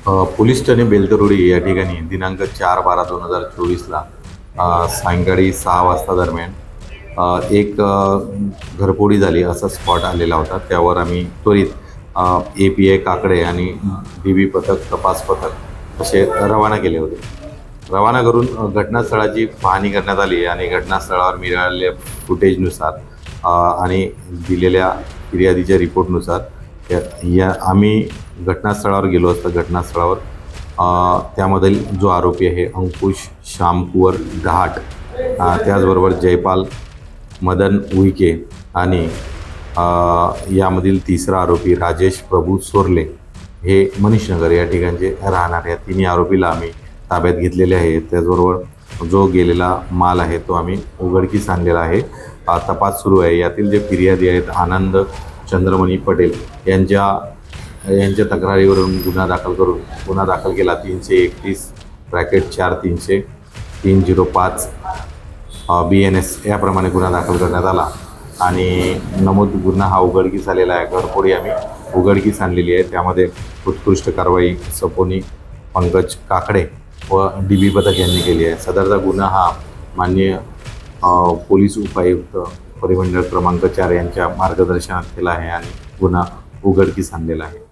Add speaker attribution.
Speaker 1: Police Thane Beltarodi या ठिकाणी दिनांक 4/12/2024ला सायंकाळी 6 वाजता दरम्यान एक घरफोडी झाली असा स्पॉट आलेला होता. त्यावर आम्ही त्वरित API काकडे आणि DB पथक, तपास पथक असे रवाना केले होते. रवाना करून घटनास्थळाची पाहणी करण्यात आली आणि घटनास्थळावर मिळालेल्या फुटेजनुसार आणि दिलेल्या फिर्यादीच्या रिपोर्टनुसार आम्ही घटनास्थळावर गेलो असता घटनास्थळावर त्यामधील जो आरोपी आहे अंकुश श्यामकुवर घाट, त्याचबरोबर जयपाल मदन उईके आणि यामधील तिसरा आरोपी राजेश प्रभू सोरले हे मनीषनगर या ठिकाणचे राहणार. या तिन्ही आरोपीला आम्ही ताब्यात घेतलेले आहे. त्याचबरोबर जो गेलेला माल आहे तो आम्ही उघडकीस आणलेला आहे. तपास सुरू आहे. यातील जे फिर्यादी आहेत आनंद चंद्रमणी पटेल यांच्या तक्रारीवरून गुन्हा दाखल केला 331/4/305 BNS याप्रमाणे गुन्हा दाखल करण्यात आला आणि नमूद गुन्हा हा उघडकीस आलेला आहे. घरफोडी आम्ही उघडकीस आणलेली आहे. त्यामध्ये उत्कृष्ट कारवाई सपोनी पंकज काकडे व DB पथक यांनी केली आहे. सदरचा गुन्हा हा माननीय पोलीस उपायुक्त परिमंडळ क्रमांक 4 यांच्या मार्गदर्शनात केला आहे आणि गुन्हा उघडकीस आणलेला आहे.